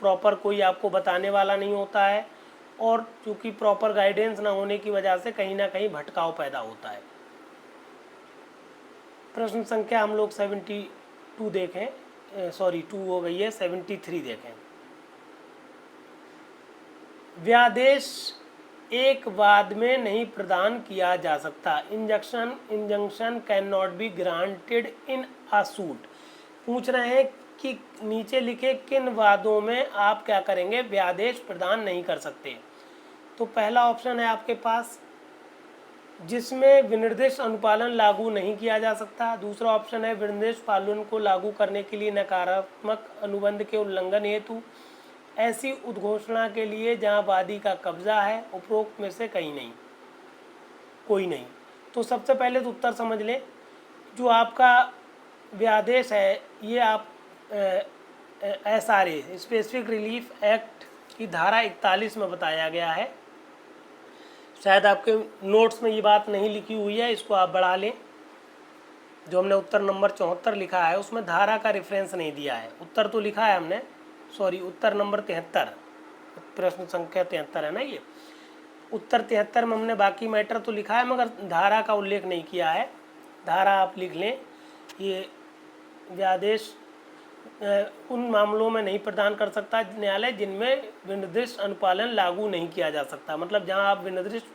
[SPEAKER 1] प्रॉपर कोई आपको बताने वाला नहीं होता है, और चूँकि प्रॉपर गाइडेंस ना होने की वजह से कहीं ना कहीं भटकाव पैदा होता है। प्रश्न संख्या हम लोग 72 देखें, 2 हो गई है, 73 देखें। व्यादेश एक वाद में नहीं प्रदान किया जा सकता। Injunction can not be granted in a suit. पूछ रहे हैं कि नीचे लिखे किन वादों में आप क्या करेंगे, व्यादेश प्रदान नहीं कर सकते। तो पहला ऑप्शन है आपके पास जिसमें विनिर्दिष्ट अनुपालन लागू नहीं किया जा सकता। दूसरा ऑप्शन है विनिर्दिष्ट पालन को लागू करने के लिए नकारात्मक अनुबंध के उल्लंघन हेतु ऐसी उद्घोषणा के लिए जहां वादी का कब्जा है। उपरोक्त में से कहीं नहीं, कोई नहीं। तो सबसे पहले तो उत्तर समझ लें। जो आपका व्यादेश है ये आप SRA स्पेसिफिक रिलीफ एक्ट की धारा 41 में बताया गया है। शायद आपके नोट्स में ये बात नहीं लिखी हुई है, इसको आप बढ़ा लें। जो हमने उत्तर नंबर 74 लिखा है उसमें धारा का रेफरेंस नहीं दिया है। उत्तर तो लिखा है हमने, उत्तर नंबर 73, प्रश्न संख्या 73 है ना ये। उत्तर 73 में हमने बाकी मैटर तो लिखा है मगर धारा का उल्लेख नहीं किया है। धारा आप लिख लें। ये व्यादेश उन मामलों में नहीं प्रदान कर सकता न्यायालय जिनमें विनिर्दिष्ट अनुपालन लागू नहीं किया जा सकता। मतलब जहां आप विनिर्दिष्ट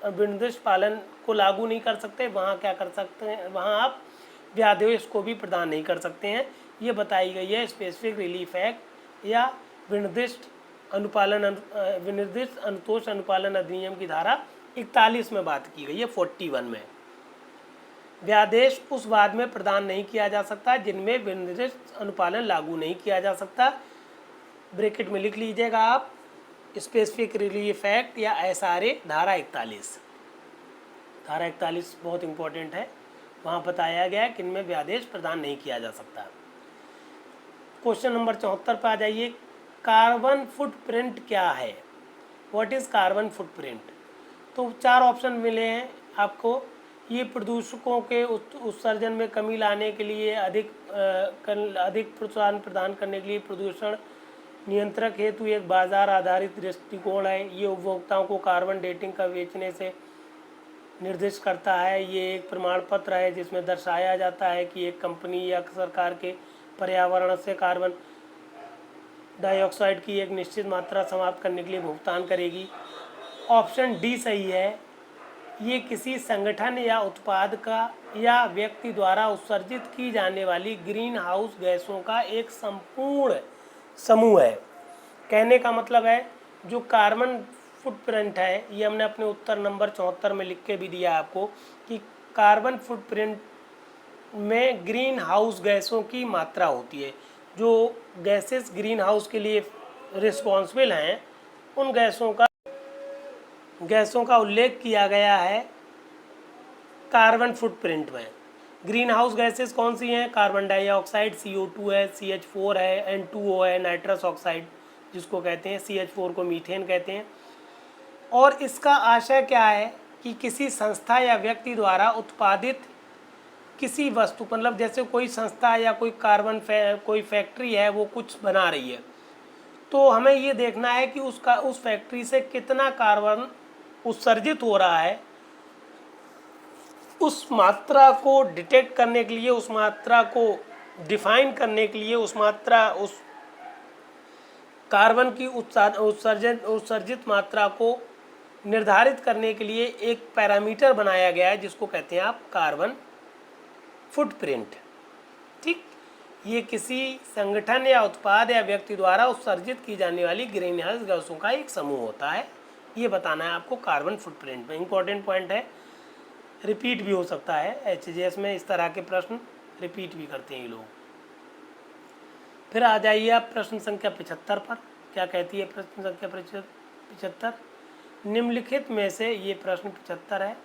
[SPEAKER 1] विनिर्दिष्ट पालन को लागू नहीं कर सकते, वहां क्या कर सकते हैं, वहां आप व्यादेश को भी प्रदान नहीं कर सकते हैं। ये बताई गई है स्पेसिफिक रिलीफ एक्ट या विनिर्दिष्ट अनुतोष अनुपालन अधिनियम की धारा 41 में बात की गई है, 41 में। व्यादेश उस वाद में प्रदान नहीं किया जा सकता जिनमें विनिर्दिष्ट अनुपालन लागू नहीं किया जा सकता। ब्रैकेट में लिख लीजिएगा आप स्पेसिफिक रिलीफ एक्ट या SRA धारा 41। धारा 41 बहुत इंपॉर्टेंट है, वहाँ बताया गया है कि इनमें व्यादेश प्रदान नहीं किया जा सकता। क्वेश्चन नंबर 74 पर आ जाइए। कार्बन फुटप्रिंट क्या है? What is carbon footprint? तो 4 ऑप्शन मिले हैं आपको। ये प्रदूषकों के उत्सर्जन में कमी लाने के लिए, अधिक प्रोत्साहन प्रदान करने के लिए, प्रदूषण नियंत्रक हेतु एक बाजार आधारित दृष्टिकोण है। ये उपभोक्ताओं को कार्बन डेटिंग का बेचने से निर्दिष्ट करता है। ये एक प्रमाण पत्र है जिसमें दर्शाया जाता है कि एक कंपनी या सरकार के पर्यावरण से कार्बन डाइऑक्साइड की एक निश्चित मात्रा समाप्त करने के लिए भुगतान करेगी। ऑप्शन डी सही है। ये किसी संगठन या उत्पाद का या व्यक्ति द्वारा उत्सर्जित की जाने वाली ग्रीन हाउस गैसों का एक संपूर्ण समूह है। कहने का मतलब है जो कार्बन फुटप्रिंट है, ये हमने अपने उत्तर नंबर 74 में लिख के भी दिया आपको कि कार्बन फुटप्रिंट में ग्रीन हाउस गैसों की मात्रा होती है। जो गैसेस ग्रीन हाउस के लिए रिस्पॉन्सिबल हैं उन गैसों का उल्लेख किया गया है कार्बन फुटप्रिंट में। ग्रीन हाउस गैसेस कौन सी हैं? कार्बन डाइऑक्साइड CO2 है, CH4 है, N2O है, नाइट्रस ऑक्साइड जिसको कहते हैं, CH4 को मीथेन कहते हैं। और इसका आशय क्या है कि किसी संस्था या व्यक्ति द्वारा उत्पादित किसी वस्तु, मतलब जैसे कोई संस्था या कोई कोई फैक्ट्री है वो कुछ बना रही है, तो हमें ये देखना है कि उस फैक्ट्री से कितना कार्बन उत्सर्जित हो रहा है। उस मात्रा को डिटेक्ट करने के लिए, उस मात्रा को डिफाइन करने के लिए, उस कार्बन की उत्सर्जित मात्रा को निर्धारित करने के लिए एक पैरामीटर बनाया गया है जिसको कहते हैं आप कार्बन फुटप्रिंट। ठीक, ये किसी संगठन या उत्पाद या व्यक्ति द्वारा उत्सर्जित की जाने वाली ग्रीन हाउस गैसों का एक समूह होता है। ये बताना है आपको कार्बन फुटप्रिंट में। इंपॉर्टेंट पॉइंट है, रिपीट भी हो सकता है। HGS में इस तरह के प्रश्न रिपीट भी करते हैं ये लोग। फिर आ जाइए आप प्रश्न संख्या 75 पर। क्या कहती है प्रश्न संख्या 75? निम्नलिखित में से, ये प्रश्न 75 है,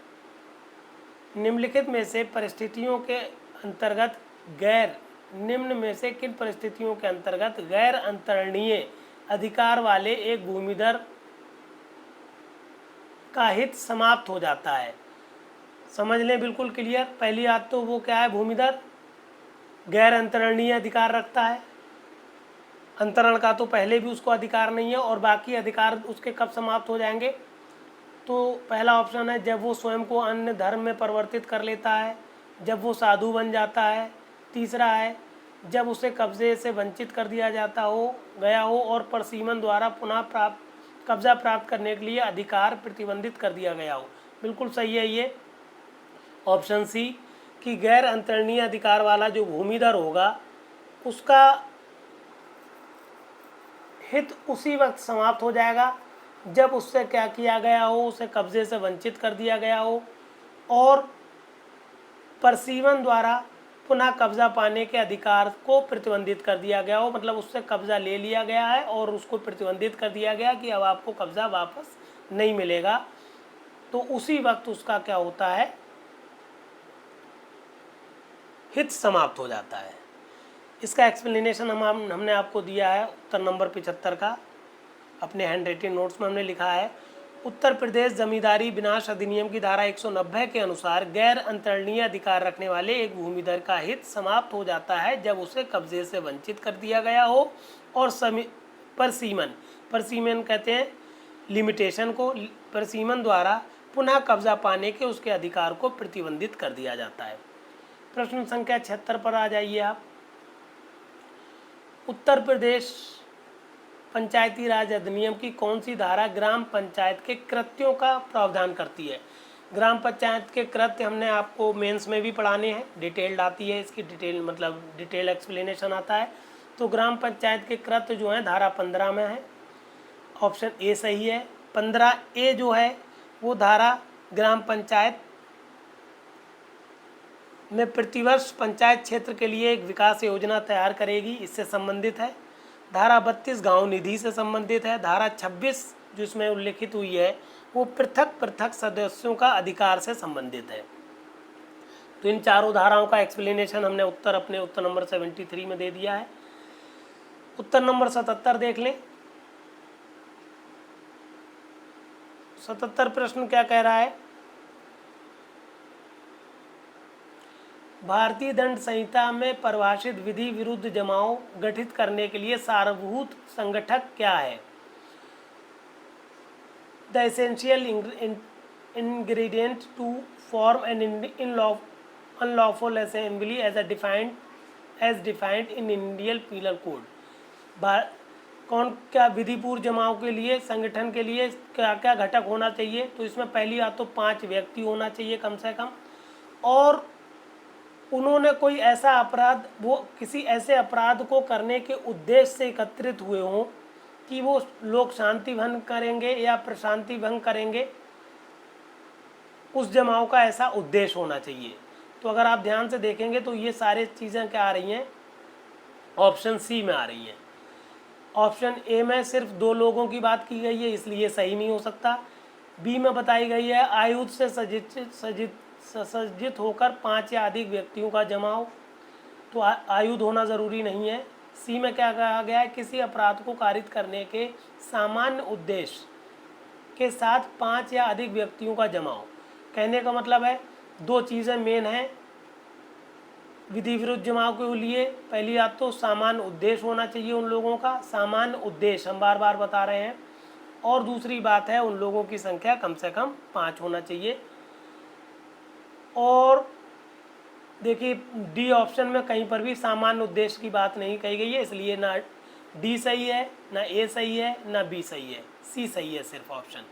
[SPEAKER 1] निम्नलिखित में से परिस्थितियों के अंतर्गत निम्न में से किन परिस्थितियों के अंतर्गत गैर अंतरणीय अधिकार वाले एक भूमिधर का हित समाप्त हो जाता है? समझ लें, बिल्कुल क्लियर। पहली बात तो वो क्या है, भूमिधर गैर अंतरणीय अधिकार रखता है। अंतरण का तो पहले भी उसको अधिकार नहीं है, और बाकी अधिकार उसके कब समाप्त हो जाएंगे? तो पहला ऑप्शन है जब वो स्वयं को अन्य धर्म में परिवर्तित कर लेता है, जब वो साधु बन जाता है। तीसरा है जब उसे कब्जे से वंचित कर दिया जाता हो गया हो और परसीमन द्वारा पुनः कब्जा प्राप्त करने के लिए अधिकार प्रतिबंधित कर दिया गया हो। बिल्कुल सही है ये ऑप्शन सी कि गैर अंतरणीय अधिकार वाला जो भूमिधर होगा उसका हित उसी वक्त समाप्त हो जाएगा जब उससे क्या किया गया हो, उसे कब्जे से वंचित कर दिया गया हो और परसीवन द्वारा पुनः कब्जा पाने के अधिकार को प्रतिबंधित कर दिया गया हो। मतलब उससे कब्जा ले लिया गया है और उसको प्रतिबंधित कर दिया गया कि अब आपको कब्जा वापस नहीं मिलेगा, तो उसी वक्त उसका क्या होता है, हित समाप्त हो जाता है। इसका एक्सप्लेनेशन हमने आपको दिया है उत्तर नंबर 75 का, अपने हैंड राइटिंग नोट्स में हमने लिखा है। उत्तर प्रदेश जमींदारी विनाश अधिनियम की धारा 190 के अनुसार गैर अंतरणीय अधिकार रखने वाले एक भूमिधर का हित समाप्त हो जाता है जब उसे कब्जे से वंचित कर दिया गया हो और परसीमन कहते हैं लिमिटेशन को, परसीमन द्वारा पुनः कब्जा पाने के उसके अधिकार को प्रतिबंधित कर दिया जाता है। प्रश्न संख्या 76 पर आ जाइए आप। उत्तर प्रदेश पंचायती राज अधिनियम की कौन सी धारा ग्राम पंचायत के कृत्यों का प्रावधान करती है? ग्राम पंचायत के कृत्य हमने आपको मेंस में भी पढ़ाने हैं, डिटेल्ड आती है इसकी, डिटेल एक्सप्लेनेशन आता है। तो ग्राम पंचायत के कृत्य जो हैं धारा 15 में है, ऑप्शन ए सही है। 15A जो है वो धारा ग्राम पंचायत में प्रतिवर्ष पंचायत क्षेत्र के लिए एक विकास योजना तैयार करेगी, इससे संबंधित है। धारा 32 गांव निधि से संबंधित है। धारा 26 जो इसमें उल्लेखित हुई है वो पृथक पृथक सदस्यों का अधिकार से संबंधित है। तो इन चारों धाराओं का एक्सप्लेनेशन हमने अपने उत्तर नंबर 73 में दे दिया है। उत्तर नंबर 77 देख लें। 77 प्रश्न क्या कह रहा है? भारतीय दंड संहिता में परिभाषित विधि विरुद्ध जमाव गठित करने के लिए सारभूत संगठक क्या है? The essential ingredient to form an unlawful assembly as defined in Indian Penal Code. कौन क्या विधिपूर्व जमाव के लिए, संगठन के लिए क्या क्या घटक होना चाहिए? तो इसमें पहली बात तो 5 व्यक्ति होना चाहिए कम से कम, और उन्होंने कोई ऐसा अपराध, वो किसी ऐसे अपराध को करने के उद्देश्य से एकत्रित हुए हों कि वो लोग शांति भंग करेंगे या प्रशांति भंग करेंगे, उस जमाव का ऐसा उद्देश्य होना चाहिए। तो अगर आप ध्यान से देखेंगे तो ये सारी चीज़ें क्या आ रही हैं, ऑप्शन सी में आ रही हैं। ऑप्शन ए में सिर्फ 2 लोगों की बात की गई है, इसलिए सही नहीं हो सकता। बी में बताई गई है आयुध से सज्जित होकर 5 या अधिक व्यक्तियों का जमाव, तो आयुध होना ज़रूरी नहीं है। सी में क्या कहा गया है, किसी अपराध को कारित करने के सामान्य उद्देश्य के साथ 5 या अधिक व्यक्तियों का जमाव। कहने का मतलब है 2 चीज़ें मेन हैं विधि विरुद्ध जमाव के लिए। पहली बात तो सामान्य उद्देश्य होना चाहिए उन लोगों का, सामान्य उद्देश्य हम बार बार बता रहे हैं, और दूसरी बात है उन लोगों की संख्या कम से कम 5 होना चाहिए। और देखिए डी ऑप्शन में कहीं पर भी सामान्य उद्देश्य की बात नहीं कही गई है, इसलिए ना डी सही है, ना ए सही है, ना बी सही है, सी सही है सिर्फ ऑप्शन।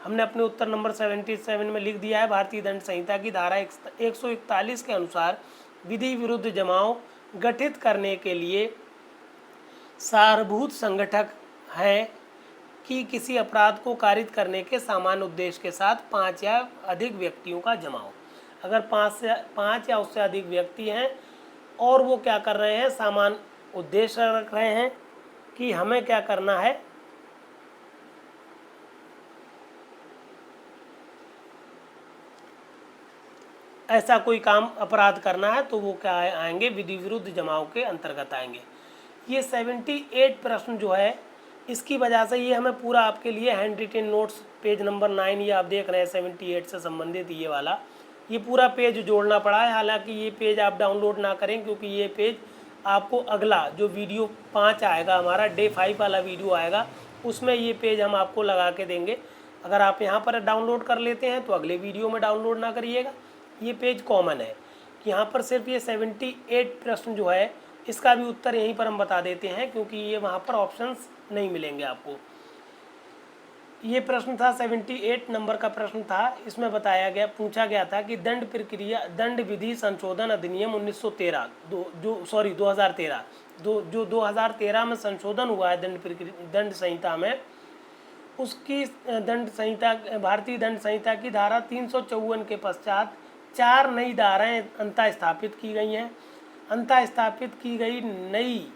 [SPEAKER 1] हमने अपने उत्तर नंबर 77 में लिख दिया है भारतीय दंड संहिता की धारा 141 के अनुसार विधि विरुद्ध जमाव गठित करने के लिए सारभूत संगठक है कि किसी अपराध को कारित करने के सामान्य उद्देश्य के साथ 5 या अधिक व्यक्तियों का जमाव। अगर 5 या उससे अधिक व्यक्ति हैं और वो क्या कर रहे हैं, सामान्य उद्देश्य रख रहे हैं कि हमें क्या करना है, ऐसा कोई काम अपराध करना है, तो वो क्या आएंगे, विधि विरुद्ध जमाव के अंतर्गत आएंगे। ये 78 प्रश्न जो है इसकी वजह से ये हमें पूरा आपके लिए hand retain notes page number 9 ये आप देख रहे हैं 78 से संबंधित ये वाला, ये पूरा पेज जोड़ना पड़ा है। हालांकि ये पेज आप डाउनलोड ना करें क्योंकि ये पेज आपको अगला जो वीडियो 5 आएगा हमारा, डे 5 वाला वीडियो आएगा, उसमें ये पेज हम आपको लगा के देंगे। अगर आप यहाँ पर डाउनलोड कर लेते हैं तो अगले वीडियो में डाउनलोड ना करिएगा। ये पेज कॉमन है, यहाँ पर सिर्फ ये 78 प्रश्न जो है इसका भी उत्तर यहीं पर हम बता देते हैं, क्योंकि ये वहाँ पर ऑप्शंस नहीं मिलेंगे आपको। ये प्रश्न था 78 नंबर का प्रश्न था। इसमें बताया गया, पूछा गया था कि दंड विधि संशोधन अधिनियम 1913 2013 जो 2013 में संशोधन हुआ है दंड संहिता में, उसकी दंड संहिता, भारतीय दंड संहिता की धारा 354 के पश्चात 4 नई धाराएं अंतः स्थापित की गई हैं। अंतः स्थापित की गई नई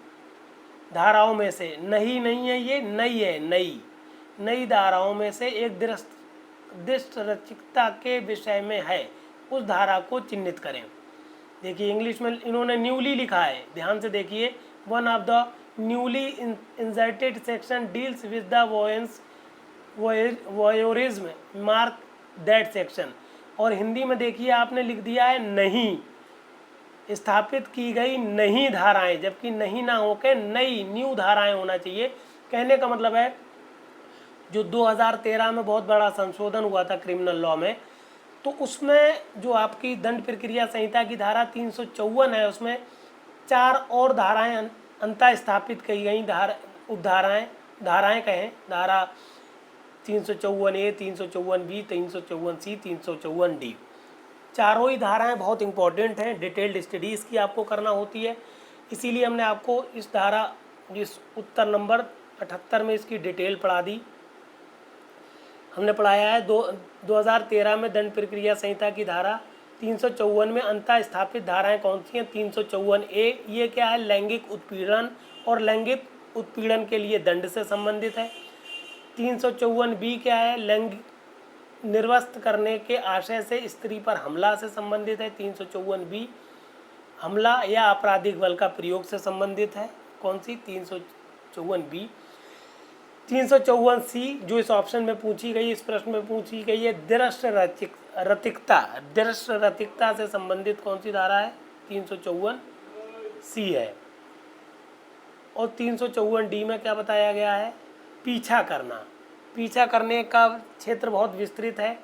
[SPEAKER 1] धाराओं में से, नहीं है ये, नई है, नई धाराओं में से एक दृष्टरचिकता के विषय में है, उस धारा को चिन्हित करें। देखिए इंग्लिश में इन्होंने न्यूली लिखा है, ध्यान से देखिए। One of the newly inserted section deals with the voyeurism mark that section. और हिंदी में देखिए आपने लिख दिया है नहीं, स्थापित की गई नई धाराएं, जबकि नहीं ना होकर नई न्यू धाराएं होना चाहिए। कहने का मतलब है जो 2013 में बहुत बड़ा संशोधन हुआ था क्रिमिनल लॉ में, तो उसमें जो आपकी दंड प्रक्रिया संहिता की धारा 354 है, उसमें 4 और धाराएं अंतः स्थापित की गई, धाराएं कहें, धारा 354A, 354B, 354C, 354D, चारों ही धाराएं बहुत इंपॉर्टेंट हैं। डिटेल्ड स्टडी इसकी आपको करना होती है, इसीलिए हमने आपको इस धारा, जिस उत्तर नंबर 78 में इसकी डिटेल पढ़ा दी। हमने पढ़ाया है 2013 में दंड प्रक्रिया संहिता की धारा 354 में अंतः स्थापित धाराएं कौन सी हैं। 354A ये क्या है, लैंगिक उत्पीड़न और लैंगिक उत्पीड़न के लिए दंड से संबंधित है। 354B क्या है, लैंगिक निर्वस्त्र करने के आशय से स्त्री पर हमला से संबंधित है। 354B हमला या आपराधिक बल का प्रयोग से संबंधित है। कौन सी, 354B। 354C जो इस ऑप्शन में पूछी गई, इस प्रश्न में पूछी गई है, दृष्टरतिकता से संबंधित कौन सी धारा है, 354C है। और 354D में क्या बताया गया है, पीछा करना। पीछा करने का क्षेत्र बहुत विस्तृत है,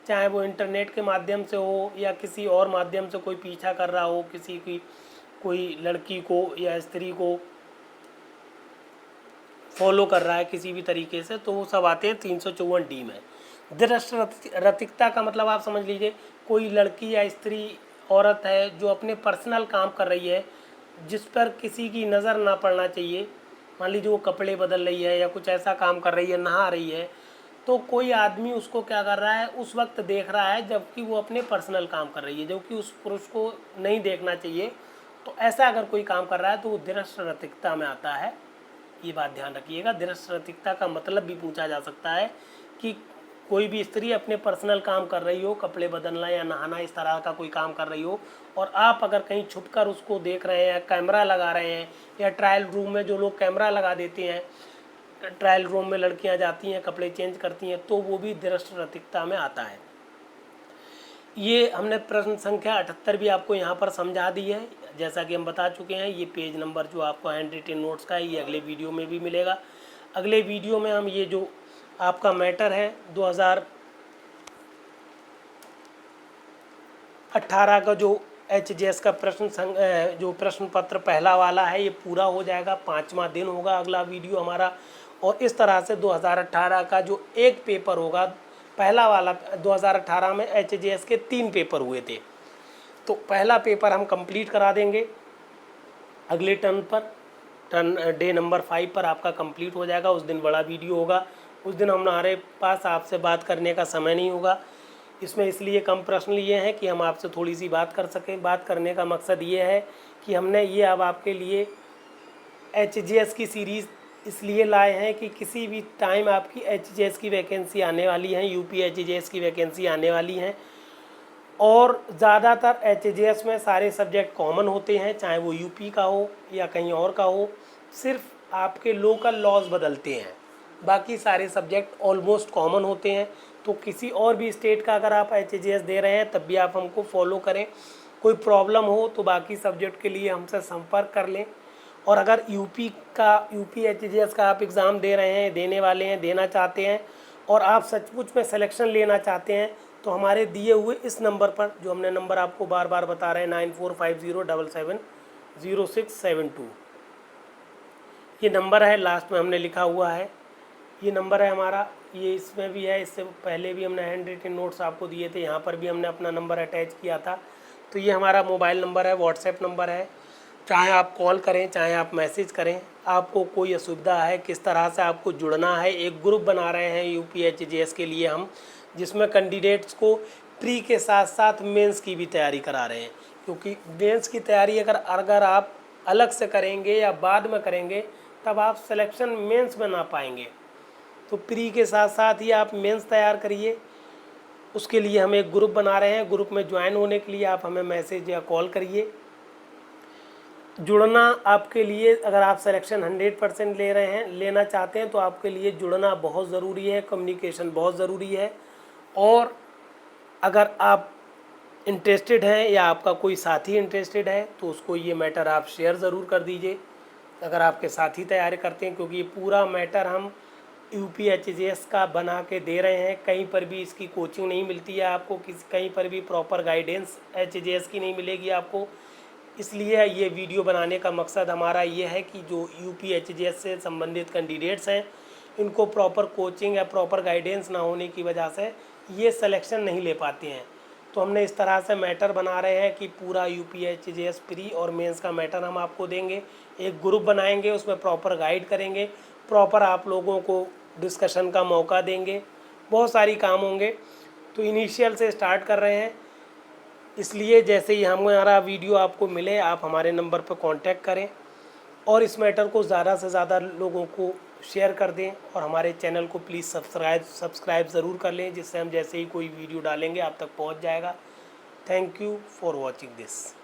[SPEAKER 1] चाहे वो इंटरनेट के माध्यम से हो या किसी और माध्यम से कोई पीछा कर रहा हो, किसी की कोई लड़की को या स्त्री को फॉलो कर रहा है किसी भी तरीके से, तो वो सब आते हैं 354D में। दृष्टरतिकता का मतलब आप समझ लीजिए, कोई लड़की या स्त्री, औरत है जो अपने पर्सनल काम कर रही है, जिस पर किसी की नज़र ना पड़ना चाहिए। मान लीजिए वो कपड़े बदल रही है या कुछ ऐसा काम कर रही है, नहा रही है, तो कोई आदमी उसको क्या कर रहा है, उस वक्त देख रहा है जबकि वो अपने पर्सनल काम कर रही है, जो कि उस पुरुष को नहीं देखना चाहिए। तो ऐसा अगर कोई काम कर रहा है तो वो दृष्टरतिकता में आता है। ये बात ध्यान रखिएगा। दृष्टरतिकता का मतलब भी पूछा जा सकता है कि कोई भी स्त्री अपने पर्सनल काम कर रही हो, कपड़े बदलना या नहाना, इस तरह का कोई काम कर रही हो, और आप अगर कहीं छुपकर उसको देख रहे हैं, कैमरा लगा रहे हैं, या ट्रायल रूम में जो लोग कैमरा लगा देते हैं, ट्रायल रूम में लड़कियां जाती हैं, कपड़े चेंज करती हैं, तो वो भी दृष्टरतिकता में आता है। ये हमने प्रश्न संख्या 78 भी आपको यहाँ पर समझा दी है, जैसा कि हम बता चुके हैं। ये पेज नंबर जो आपको हैंड रिटेन नोट्स का है, ये अगले वीडियो में भी मिलेगा। अगले वीडियो में हम ये जो आपका मैटर है 2018 का जो HGS का जो प्रश्न पत्र पहला वाला है, ये पूरा हो जाएगा। 5वां दिन होगा अगला वीडियो हमारा। और इस तरह से 2018 का जो एक पेपर होगा, पहला वाला 2018 में HGS के 3 पेपर हुए थे, तो पहला पेपर हम कंप्लीट करा देंगे अगले डे नंबर 5 पर आपका कंप्लीट हो जाएगा। उस दिन बड़ा वीडियो होगा, उस दिन हमारे पास आपसे बात करने का समय नहीं होगा। इसमें इसलिए कम प्रश्न लिए हैं कि हम आपसे थोड़ी सी बात कर सकें। बात करने का मकसद ये है कि हमने ये अब आपके लिए HGS की सीरीज़ इसलिए लाए हैं कि किसी भी टाइम आपकी HGS की वैकेंसी आने वाली है, यूपी HGS की वैकेंसी आने वाली हैं, और ज़्यादातर HGS में सारे सब्जेक्ट कॉमन होते हैं, चाहे वो यूपी का हो या कहीं और का हो। सिर्फ आपके लोकल लॉज बदलते हैं, बाकी सारे सब्जेक्ट ऑलमोस्ट कॉमन होते हैं। तो किसी और भी स्टेट का अगर आप HGS दे रहे हैं तब भी आप हमको फॉलो करें, कोई प्रॉब्लम हो तो बाकी सब्जेक्ट के लिए हमसे संपर्क कर लें। और अगर यूपी HGS का आप एग्ज़ाम दे रहे हैं, देने वाले हैं, देना चाहते हैं और आप सचमुच में सिलेक्शन लेना चाहते हैं तो हमारे दिए हुए इस नंबर पर, जो हमने नंबर आपको बार बार बता रहे हैं 9450770672, ये नंबर है, लास्ट में हमने लिखा हुआ है, ये नंबर है हमारा। ये इसमें भी है, इससे पहले भी हमने हैंड रिटन नोट्स आपको दिए थे, यहाँ पर भी हमने अपना नंबर अटैच किया था। तो ये हमारा मोबाइल नंबर है, व्हाट्सएप नंबर है, चाहे आप कॉल करें चाहे आप मैसेज करें। आपको कोई असुविधा है, किस तरह से आपको जुड़ना है, एक ग्रुप बना रहे हैं यूपी HGS के लिए हम, जिसमें कैंडिडेट्स को प्री के साथ साथ मेंस की भी तैयारी करा रहे हैं। क्योंकि मेंस की तैयारी अगर आप अलग से करेंगे या बाद में करेंगे तब आप सिलेक्शन मेंस में ना पाएंगे। तो प्री के साथ साथ ही आप मेंस तैयार करिए। उसके लिए हम एक ग्रुप बना रहे हैं, ग्रुप में ज्वाइन होने के लिए आप हमें मैसेज या कॉल करिए। जुड़ना आपके लिए, अगर आप सिलेक्शन 100% लेना चाहते हैं तो आपके लिए जुड़ना बहुत ज़रूरी है, कम्युनिकेशन बहुत ज़रूरी है। और अगर आप इंटरेस्टेड हैं या आपका कोई साथी इंटरेस्टेड है तो उसको ये मैटर आप शेयर ज़रूर कर दीजिए, अगर आपके साथी तैयारी करते हैं। क्योंकि ये पूरा मैटर हम यूपी HGS का बना के दे रहे हैं, कहीं पर भी इसकी कोचिंग नहीं मिलती है आपको, कहीं पर भी प्रॉपर गाइडेंस HGS की नहीं मिलेगी आपको। इसलिए ये वीडियो बनाने का मकसद हमारा ये है कि जो यूपी HGS से संबंधित कैंडिडेट्स हैं इनको प्रॉपर कोचिंग या प्रॉपर गाइडेंस ना होने की वजह से ये सिलेक्शन नहीं ले पाते हैं। तो हमने इस तरह से मैटर बना रहे हैं कि पूरा यूपी HGS प्री और मेंस का मैटर हम आपको देंगे, एक ग्रुप बनाएंगे, उसमें प्रॉपर गाइड करेंगे, प्रॉपर आप लोगों को डिस्कशन का मौका देंगे, बहुत सारी काम होंगे। तो इनिशियल से स्टार्ट कर रहे हैं, इसलिए जैसे ही हमारा वीडियो आपको मिले आप हमारे नंबर पर कांटेक्ट करें और इस मैटर को ज़्यादा से ज़्यादा लोगों को शेयर कर दें। और हमारे चैनल को प्लीज़ सब्सक्राइब ज़रूर कर लें, जिससे हम जैसे ही कोई वीडियो डालेंगे आप तक पहुंच जाएगा। Thank you for watching this.